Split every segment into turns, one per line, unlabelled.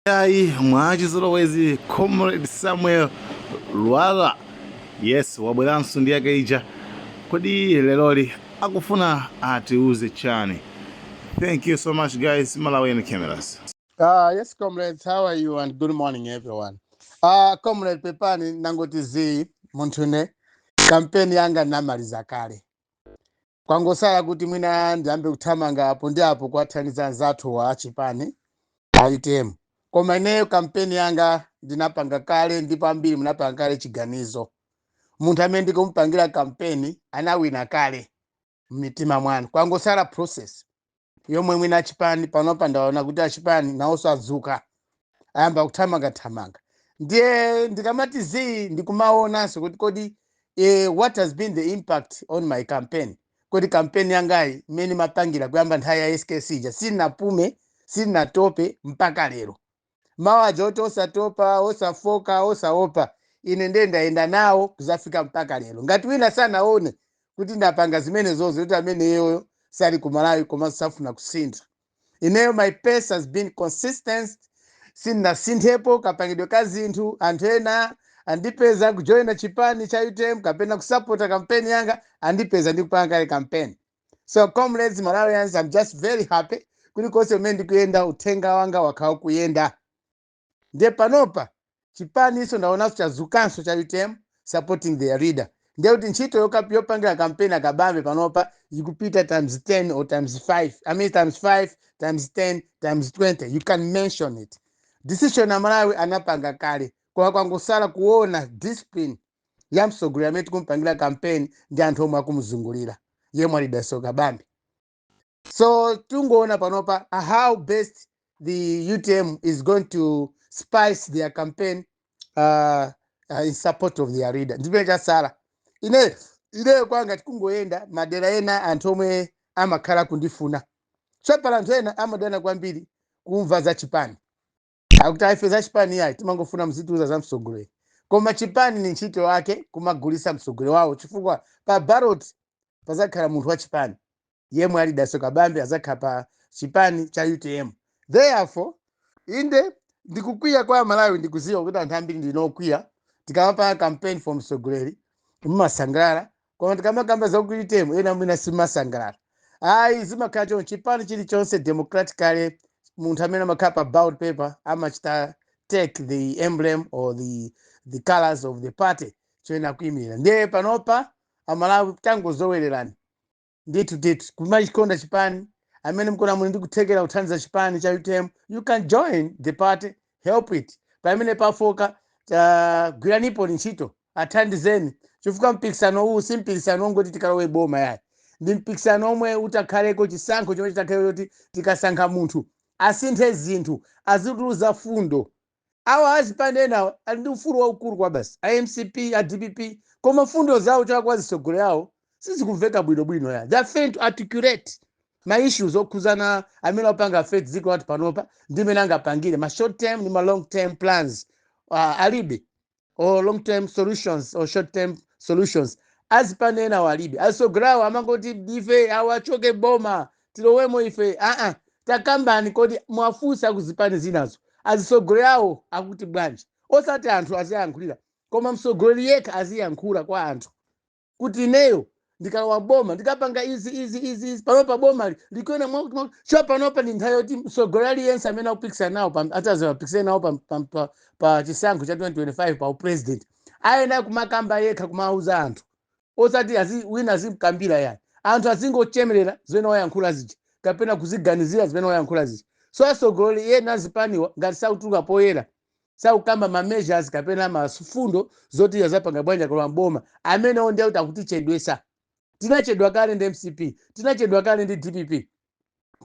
Ai mwachizolowezi Comrade Samuel Lwala, yes, wabweranso ndi akaija kodi leloli akufuna atiuze chani. Thank you so much guys. Malawi and cameras.
Yes, comrades, how are you? And good morning, everyone. Comrade Pepani nangotizi muntune kampeni yanga namaliza kale. Kwangosala kuti mwina ndiyambe kuthamanga apo ndi apo kwathandiza nzathu wa chipani aitemu. Koma ineyo kampeni yanga ndinapanga kale ndipo ambiri munapanga kale chiganizo. Munthu amene ndikumupangira kampeni anawina kale mmitima mwanu. Kwangosala process yomwe mwina achipani panopa ndaona kuti achipani nawonso adzuka ayamba kuthamanga. Ndiye ndikamati zi ndikumaonanso kuti kodi what has been the impact on my campaign. Kodi campaign yangayi imene mapangira kuyamba nthawi ya SKC ija sinapume sinatope mpaka lero. Mawaja oti osatopa osafoka osaopa ine ndiye ndayenda nawo kuzafika mpaka lero. Ngati wina sanaone kuti ndapanga zimene zonse kuti amene yeyo sali ku Malawi koma safuna kusintha. Ineyo my pace has been consistent. Sinasinthepo kapangidwe ka zinthu anthu ena andipeza kujoina chipani cha UTM kapena kusapota kampeni yanga andipeza ndikupanga kale campaign. So comrades Malawians, I'm just very happy kuti konse umene ndikuyenda uthenga wanga wakhawa kuyenda. Ndiye panopa chipani iso ndaonanso chazukanso cha UTM supporting their leader. Ndiye kuti ntchito yopangira campaign akabambe panopa ikupita times 10 or times 5. I mean times 5, times 10, times 20. You can mention it. Decision ya Malawi anapanga kale. Kwa kwangosala kuona discipline ya msogolera amene tikumpangira campaign ndi anthu omwe akumuzungulira. Yemwe alidaso kabambe. So tungoona panopa how best the UTM is going to spice their campaign in support of their leader. Ndibe chasala. Ine kwanga tikungoyenda madera ena anthu omwe amakhala kundifuna. Chopala anthu ena amadana kwambiri kumva za chipani. Akuti ife za chipani yayi timangofuna mzituza za msogolera. Koma chipani ni ntchito yake kumagulisa msogolera wawo chifukwa pa ballot pazakhala munthu wa chipani. Yemwe alidaso kabambe azakhala pa chipani cha UTM. Therefore, inde ndikukwiya kwa Malawi ndikuziwa kuti anthu ambiri ndinokwiya tikamapanga campaign for msogoleri mumasangalala koma tikamakamba za ku UTM ena mwina simasangalala. Ayi zimakhala choncho chipani chilichonse democratically munthu amene amakhala pa ballot paper amachita take the emblem or the colors of the party choyena kuyimirira. Ndiye panopa Amalawi tangozowererani nditu kumachikonda chipani amene mkona muli ndikuthekera kuthandiza chipani cha UTM, you can join the party, help it. Pamene pafoka gwiranipo ntchito athandizeni chifukwa mpikisano uwu si mpikisano ongoti tikalowe boma yayi. Ndi mpikisano omwe utakhaleko chisankho chomwe chitakhaleko kuti tikasankha munthu asinthe zinthu azituluza fundo. Awa achipani enawo ali ndi ufulu waukulu kwa basi IMCP DPP koma fundo zawo chakwa zisogolera yawo sizikumveka bwinobwino ya. They are failing to articulate ma issues okuzana amene opanga affect ziko watu panopa ndimene angapangire ma short term ni ma long term plans alibe or long term solutions or short term solutions azipane na walibe asogolawo amangoti ife awachoke boma tilowemo ife takambani kodi mwafusa kuzipani zinazo azisogolawo akuti bwanji osati anthu aziyankhulira koma msogoleri yekha aziyankhula kwa anthu kuti ineyo ndikalowa boma ndikapanga izi panopa boma likuona cho panopa ndi nthawi yoti msogoleri yense amene akupikisana nawo atazapikisana nawo pa chisankho cha 2025 pa president ayenda kumakamba yekha kumauza anthu osati wina azimkambira yani anthu azingochemerera zimene wayankhula zija kapena kuziganizira zimene wayankhula zija. So asogoleri yena azipaniwa ngati sautuluka poyera saukamba ma measures kapena mafundo zoti azapanga bwanja kwa boma amene onde kuti akutichedwesa. Tinachedwa kale ndi MCP, tinachedwa kale ndi DPP.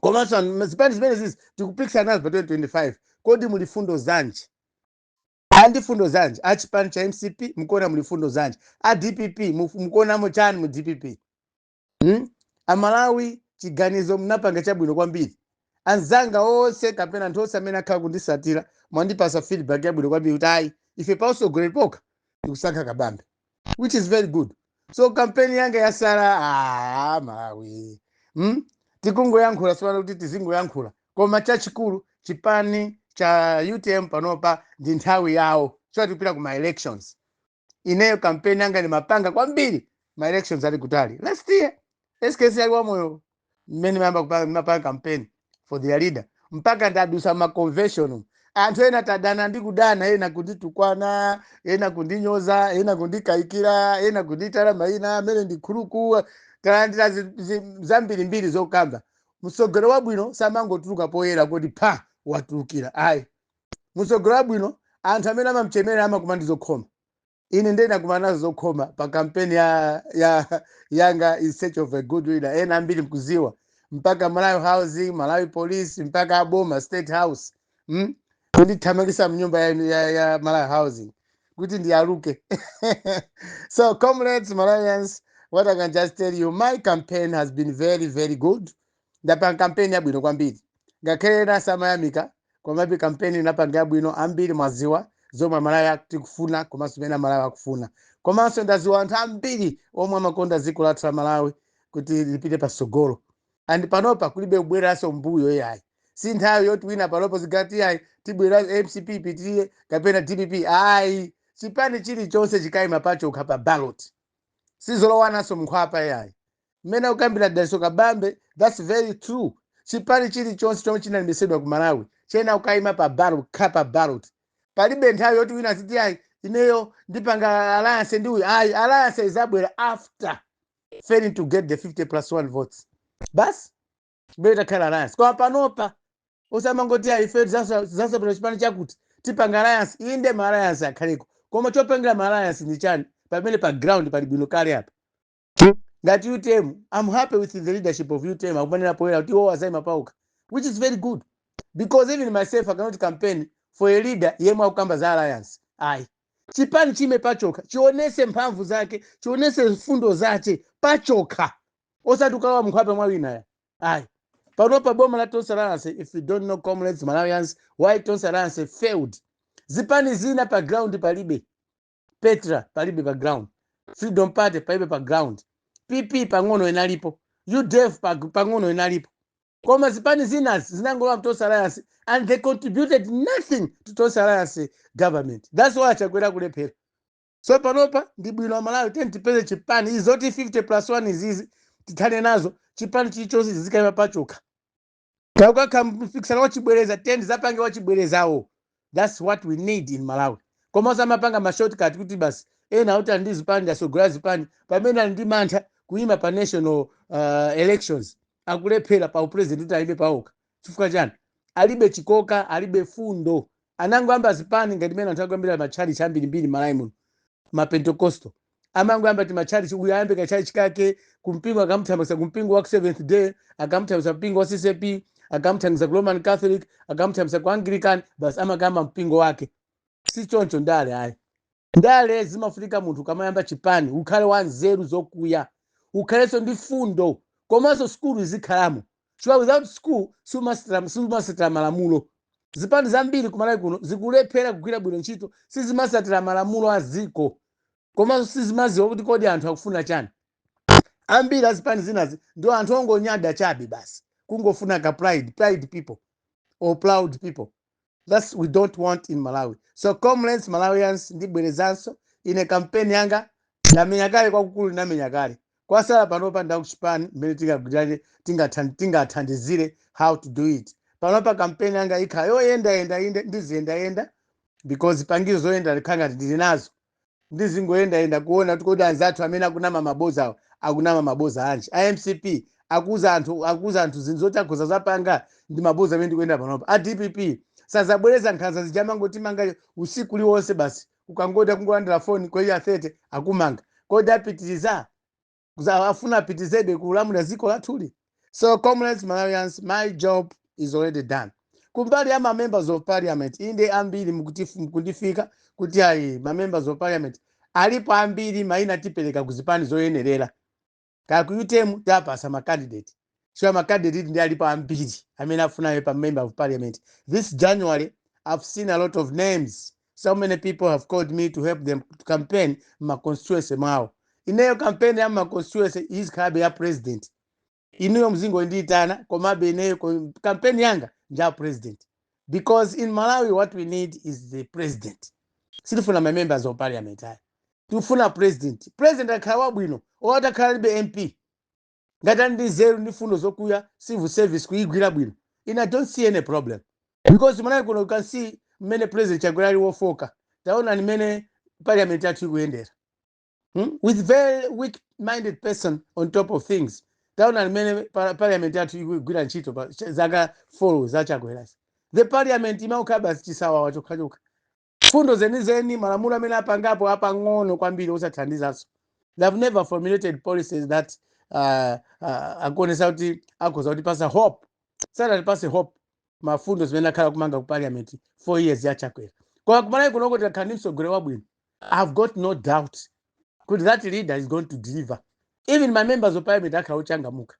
Koma zipani zimene zizi tikupikisana nazo pa 2025 kodi muli fundo zanji? Andi fundo zanji achipani cha MCP mukona muli fundo zanji? A DPP mukonamo chani mu DPP? Amalawi chiganizo mnapanga chabwino kwambiri. Anzanga onse kapena anthu onse amene akhala kundisatira mwandipasa feedback yabwino kwambiri kuti ayi ife pausogolera poka tikusankha kabambe, which is very good. So campaign yanga yasala Malawi. Tikungoyankhula sipana kuti tizingoyankhula koma chachikulu chipani cha UTM panopa ndi nthawi yawo choti kupita ku elections. Ineyo campaign yanga ni mapanga kwambiri elections ali kutali last year SKC aliwa moyo mmene mapanga campaign for their leader mpaka ndadusa ma convention anthu ena tadana ndi kudana ena kunditukwana ena kundinyoza ena kundikaikira ena kunditala maina amene ndi khuluku talandira zambiri mbiri zokamba musogolo wabwino samangotuluka poyera kuti pa watulukira ayi musogolo wabwino anthu amene amamchemera amakumandizo khoma ine ndena kumanazo zokhoma pa campaign yanga in search of a good leader ena ambiri mkuziwa mpaka Malawi Housing, Malawi Police, mpaka Boma State House. Kundithamangisa mnyumba ya Malawi Housing kuti ndiyaluke. So comrades, Malawians, what I can just tell you, my campaign has been very, very good. Ndapa campaign ya bwino kwambiri. Ngakhale samayamika kwa mabi campaign inapanga bwino ambiri maziwa zoma Malawi akufuna komanso mena Malawi akufuna. Komanso ndaziwa anthu ambiri omwe amakonda dziko lathu Malawi kuti lipite pasogolo. And panopa kulibe kubweraso mbuyo yayi. Si nthawi yoti wina panopo zigati yayi tibwera MCP pitiye kapena DPP ayi. Chipani chilichonse chikayima pacho ukhapa ballot. Sizolowanaso mkhwapa yayi. Mmene ukambira daso kabambe, that's very true. Chipani chilichonse chomwe chinalimbitsidwa ku Malawi chena ukayima pa ballot khapa ballot. Palibe nthawi yoti wina ziti yayi ineyo ndipanga alliance ndi uyu ayi alliance izabwera after failing to get the 50+1 votes. Bas beta khala alliance kwa panopa usamangoti ife zasa bwera chipani chakuti tipanga alliance inde ma alliance akhaleko koma chopengera ma alliance ndi chani pamene pa ground pali bwino kale apa ngati UTM I'm happy with the leadership of UTM akupanira poera kuti wazayima pauka which is very good because even myself I cannot campaign for a leader yemwe akukamba za alliance ayi chipani chime pachoka chionese mphamvu zake chionese mfundo zake pachoka osati ukalawa mkhwape mwawina ya ayi panopa boma la Tonse Alliance if you don't know comrades Malawians why Tonse Alliance failed zipani zina pa ground palibe Petra palibe pa ground Freedom Party palibe pa ground PP pang'ono inalipo UDF pang'ono inalipo koma zipani zina zinangolowa Tonse Alliance and they contributed nothing to Tonse Alliance government. That's why chakwera kulephera. So panopa ndi bwino wa Malawi tipeze chipani izoti 50+1 izizi tithane nazo chipani chilichonse zikayima pachoka kakaka mfikisana wachibwereza 10 zapange wachibwerezawo. That's what we need in Malawi. Koma samapanga ma shortcut kuti basi ena uta ndi zipani ndasogora zipani pamene ndi mantha kuima pa national elections akulephera pa president alibe paoka chifukwa chani alibe chikoka alibe fundo anangoamba zipani ngati mena anthu akwambira machali chambiri mbiri Malawi muno ma Pentecostal amangoamba ti machali uyu ayambe kachali chikake kumpingo akamuthamangisa kumpingo wa Seventh Day akamuthamangisa mpingo wa CCP akamuthamangisa Roman Catholic akamuthamangisa ku Anglican basi amakamba mpingo wake si choncho ndale ayi ndale zimafunika munthu kamayamba chipani ukhale wanzeru zokuya ukhaleso ndi fundo komanso skulu izikhalamo chifukwa without school sumasatira malamulo zipani zambiri ku Malawi kuno zikulephera kugwira bwino ntchito sizimasatira malamulo a ziko komanso sizimaziwa kuti kodi anthu akufuna chani ambiri azipani zinazi ndo anthu ongonyada chabe basi kungofuna ka pride people or proud people. That's we don't want in Malawi. So comrades Malawians ndibwerezanso ine campaign yanga ndamenya kale kwakukulu ndamenya kale kwasala panopa ndakuchipani mmene tingathandizire how to do it panopa campaign yanga ikha yoyenda ndiziyenda because pangizo zoyenda likhanga ndili nazo ndizingoyenda kuona kuti kodi anzathu amene akunama maboza akunama maboza anji IMCP akuza anthu zinzoti akhoza zapanga ndi maboza amene ndikuenda panopa a DPP sazabwereza nkhanza zijamangoti manga usiku liwonse basi ukangoda kungolandira phone kwa iya 30 akumanga kodi apitiriza afuna apitizebe kulamula ziko lathuli. So comrades Malawians, my job is already done. Kumbali ama members of parliament inde ambiri mukundifika kuti ayi ma members of parliament alipo ambiri maina tipeleka kuzipani zoyenerera ka ku UTM tapasa ma candidate so ma candidate ndi alipo ambiri amene afuna pa member of parliament. This January I've seen a lot of names. So many people have called me to help them to campaign ma constituency mao. Ineyo campaign ya ma constituency is kabe ya president. Inuyo mzingo nditana komabe ineyo campaign yanga nja president. because in Malawi what we need is the president. Sitifuna my members of parliament. Tufuna president. President akhala wabwino, owatakhala libe MP. Ngati ndi nzeru ndi fundo zokuya civil service kuyigwira bwino. I don't see any problem. Because Malawi kuno you can see many president Chakwera ali wofoka. Taona ni mene parliament yathu ikuyendera. With very weak-minded person on top of things. Taona ni mene parliament yathu ikuyigwira ntchito pa zaka 4 za Chakwera. The parliament imaukaba chisawa wachokachoka. Fundo zeni malamulo amene apangapo apang'ono kwambiri osathandizaso. They've never formulated policies that akuonesa kuti akhoza kuti pasa hope. Sada pase hope mafundo zimene akhala kumanga ku parliament 4 years ya Chakwera. Kwa kumalawi kunoko takhani msogolero wabwino. I've got no doubt that that leader is going to deliver. Even my members of parliament akhala ochangamuka.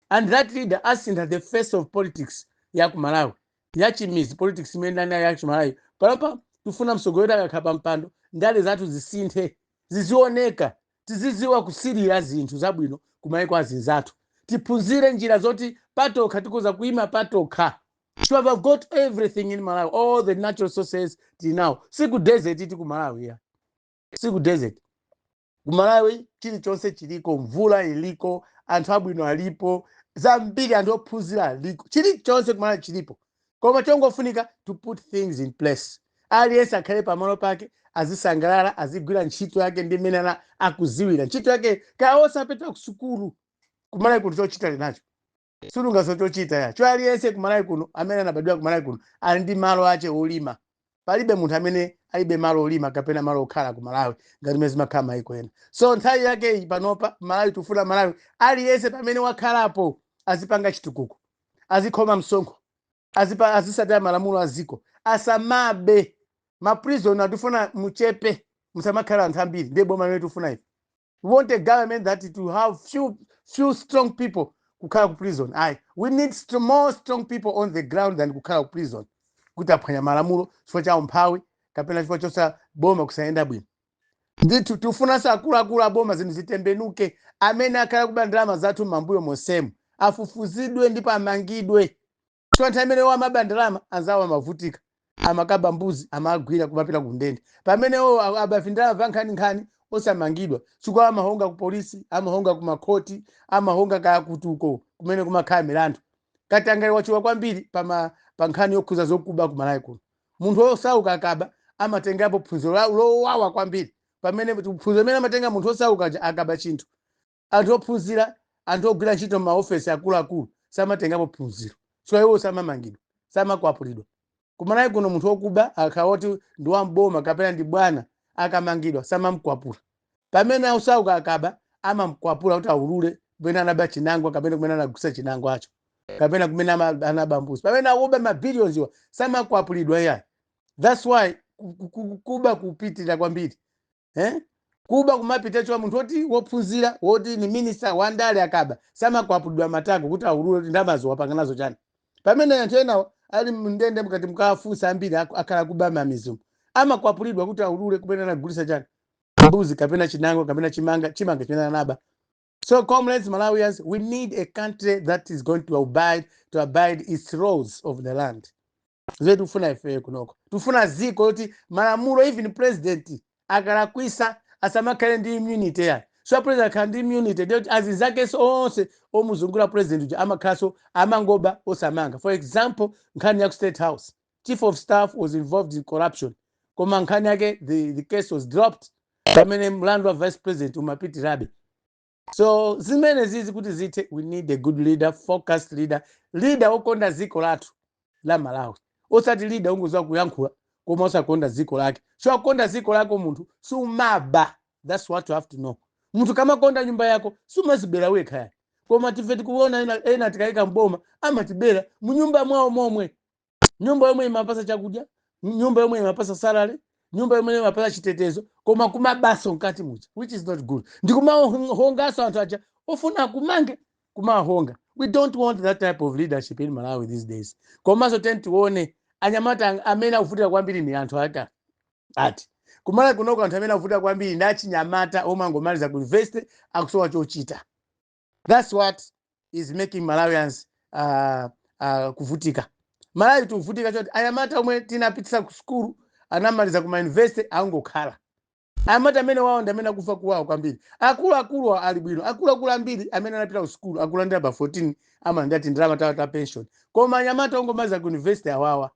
And that leader asintha the face of politics ya ku Malawi. Yachimizi politics imene nayo ya ku Malawi. Palopa tufuna msogolero akakhala mpando ndale zathu zisinthe zizioneka tiziziwa kusirira zinthu zabwino kumayiko azinzathu tiphunzire njira zoti patokha tikuza kuima patokha. So I've got everything in Malawi, all the natural sources till now. Siku desert iti ku Malawi ya. Siku desert. Ku Malawi chilichonse chiliko, mvula iliko, anthu abwino alipo, zambiri anthu ophunzira aliko. Chilichonse ku Malawi chilipo. Koma chongofunika to put things in place. Aliyense akhale pamalo pake, azisangalala, azigwira ntchito yake ndi mmene akuziwira. Ntchito yake kaya osapita ku sukulu. Ku Malawi kuno chochita nacho. Sulunga sochochita ya. Chwa aliyense ku Malawi kuno, amene anabadwira ku Malawi kuno, ali ndi malo ache olima. Palibe munthu amene alibe malo olima kapena malo okhala ku Malawi ngati mezi makhala mayiko ena. So nthawi yake panopa Malawi tufuna Malawi aliyense pamene wakhalapo azipanga chitukuko, azikhoma msonkho, azisatira malamulo aziko, asamabe maprison atufuna muchepe, musamakhala anthu ambiri. Ndiye boma limene tufuna ife. We want a government that to have few strong people kukhala ku prison. We need more strong people on the ground than kukhala ku prison. Kuti aphwanya malamulo chifukwa cha umphawi kapena chifukwa chosa boma kusayenda bwino. Nditu tufunanso akuluakulu aboma zinthu zitembenuke, amene akhala kuba ndalama zathu mambuyo monsemu afufuzidwe ndipo amangidwe. Chifukwa nthawi imene amaba ndalama anzawo amavutika, amakaba mbuzi amagwira kumapita ku ndende. Pamene abafindala vankhani osamangidwa chifukwa amahonga ku polisi, amahonga ku makhoti, amahonga kaya kutuko kumene kumakhala milandu. Katangale wachiwa kwambiri pa nkhani yokhuza zokuba ku Malawi kuno. Munthu osauka akaba amatengapo phunziro lowawa kwambiri. Pamene phunziro limene amatenga munthu osauka akaba chinthu. Anthu ophunzira, anthu ogwira ntchito m'maofesi akuluakulu samatengapo phunziro. So iwo samamangidwa, samakwapulidwa. Ku Malawi kuno munthu okuba akhawoti ndi wamboma kapena ndi bwana akamangidwa samamkwapula. Pamene osauka akaba amamkwapula kuti aulule kumene anaba chinangwa kapena kumene anagusa chinangwa acho. Kapena kumene anaba mbuzi. Pamene akuba mabilions iwa samakwapulidwa ya. That's why kuba kupitira kwambiri. Kuba kumapita chwa munthu oti wophunzira woti ni minister wandale akaba samakwapulidwa matako kuti aulule ndamazo wapanganazo chani. Pamene anthu ena ali mndende mkati mkafusa ambiri akhala kuba mamizo amakwapulidwa kuti aulule kumene anagulisa chani. Mbuzi kapena chinangwa kapena chimanga chimene anaba. So comrades Malawians, we need a country that is going to abide its laws of the land. Zetu tufuna ife kunoko. Tufuna ziko kuti malamulo even president akalakwisa asamakhale ndi immunity ya. So president akhala ndi immunity doti azizake onse omuzungula president amakhaso amangoba osamanga. For example, nkhani ya ku State House, chief of staff was involved in corruption. Koma nkhani yake the case was dropped. Pamene mlandu wa vice president umapitirabe. So zimene zizi kuti zithe, we need a good leader, focused leader okonda ziko lathu la Malawi. Osati leader ungoza kuyankhula koma osakonda ziko lake. So akonda ziko lako munthu sumaba. That's what you have to know. Munthu kama konda nyumba yako sumazibera wekha ya. Koma tife tikuona ena tikayika mboma amatibera mu nyumba mwawo momwe. Nyumba yomwe imapasa chakudya, nyumba yomwe imapasa salary, nyumba yomwe imapasa chitetezo, koma kumabasa nkati mucha, which is not good. Ndikumahongaso anthu aja ofuna kumange kumahonga. We don't want that type of leadership in Malawi these days. Komanso tione anyamata amene akuvutika kwambiri ni anthu ati. Kumala kunoko anthu amene akuvutika kwambiri ndi achinyamata omangomaliza ku university akusowa chochita. That's what is making Malawians kuvutika. Malawi tuvutika choti anyamata omwe tinapitisa ku skulu anamaliza kuma university angokhala. Anyamata amene wawo ndi amene akufa kuwawo kwambiri. Akuluakulu ali bwino, akuluakulu ambiri amene anapita ku skulu akulandira pa 14 amalandira tindalama tawo ta pension. Koma anyamata ongomaliza ku university awawa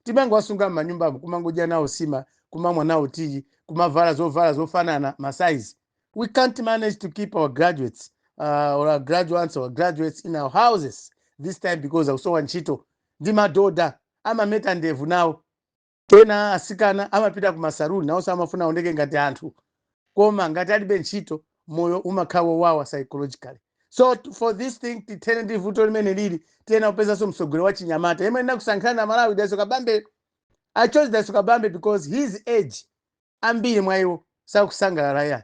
timango wasunga m'manyumbamo kumangodya nawo sima, kumamwa nawo tii, kumavala zofanana masize. We can't manage to keep our graduates or our graduates in our houses this time because akusowa ntchito ndi madhodha amameta ndevu nawo. Ena asikana amapita ku masaruni nawonso amafuna aoneke ngati anthu, koma ngati alibe ntchito moyo umakhala wawa psychologically. So for this thing titene ndi vuto limene lili tena upezanso msogolero wa chinyamata yemwe ndakusankhana na Malawi Daiso Kabambe. I chose Daiso Kabambe because his age ambiri mwa iwo sakusangalala yani.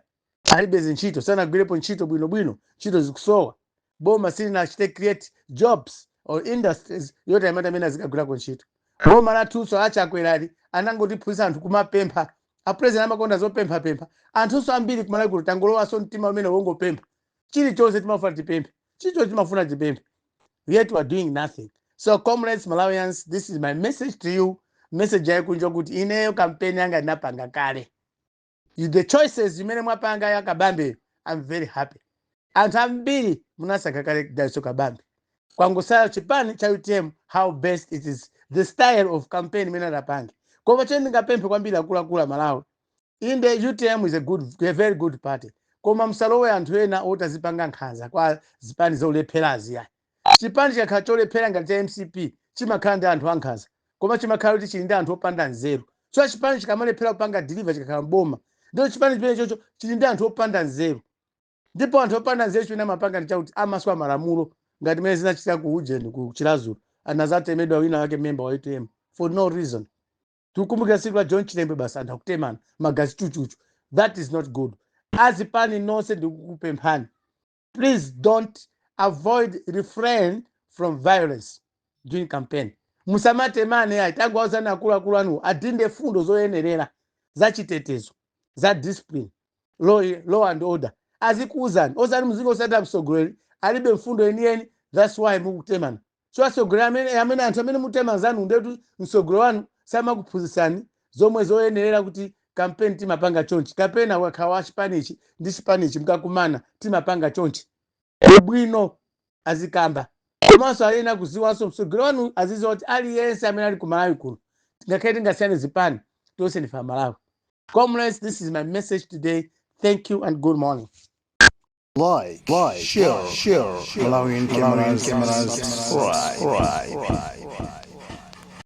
Alibe ntchito sanagwirepo ntchito bwinobwino, ntchito zikusowa. Boma silinachite create jobs or industries yoti anyamata amene azikagwirako ntchito. Boma lathunso achakwerali anangotiphunzitsa anthu kumapempha. Apresident amakonda zopempha. Anthunso ambiri kumalawi kuti tangolowaso mtima umene wongopempha. Chilichonse timafuna tipemphe. Chilichonse timafuna tipemphe. Yet we are doing nothing. So comrades Malawians, this is my message to you. Message yakunjo kuti ineyo campaign yanga ndinapanga kale. The choices zimene mwapanga ya Kabambe, I'm very happy. Anthu ambiri munasankha kale Daiso Kabambe. Kwangosala chipani cha UTM how best it is the style of campaign imene adapanga. Koma cheni ndingapemphe kwambiri akuluakulu Malawi. In the UTM is a very good party. Koma msalowe anthu ena otazipanga nkhanza kwa zipani zolepherazi ya. Chipani chakhala cholephera ngati cha MCP chimakhala ndi anthu ankhanza. Koma chimakhala kuti chili ndi anthu opanda nzeru. So chipani chikamalephera kupanga deliver chikakhala mboma. Ndio chipani chimene chocho chili ndi anthu opanda nzeru. Ndipo anthu opanda nzeru chimene amapanga ndi chakuti amaswa malamulo ngati mene zinachita ku Ujeni ku Chilazulu anazatemedwa wina wake member wa UTM for no reason. Tukumbukira siku la John Chilembe basi anthu akutemana magazi chuchuchu. That is not good. Azipani nonse ndikukupemphani. Please don't refrain from violence during campaign. Musamatemane ya itangwauzana akuluakulu anu adinde fundo zoyenerera za chitetezo, za discipline, law and order. Azikuuzani ozani mzingo osata msogolero alibe mfundo yeniyeni, that's why mukutemana. So asogolero amene anthu amene mutemana zanu ndetu msogolero wanu samakuphunzitsani zomwe zoyenerera kuti campaign timapanga chonchi. Kapena wakhawa chipanichi ndi chipanichi mkakumana timapanga chonchi. Ubwino azikamba. Komanso alena kuziwanso msogolero wanu azizo kuti aliyense amene ali ku Malawi kuno ngakhale tingasiyane zipani tonse ndife Malawi. Comrades, this is my message today. Thank you and good morning.
Like, share, Malawian Cameras, subscribe.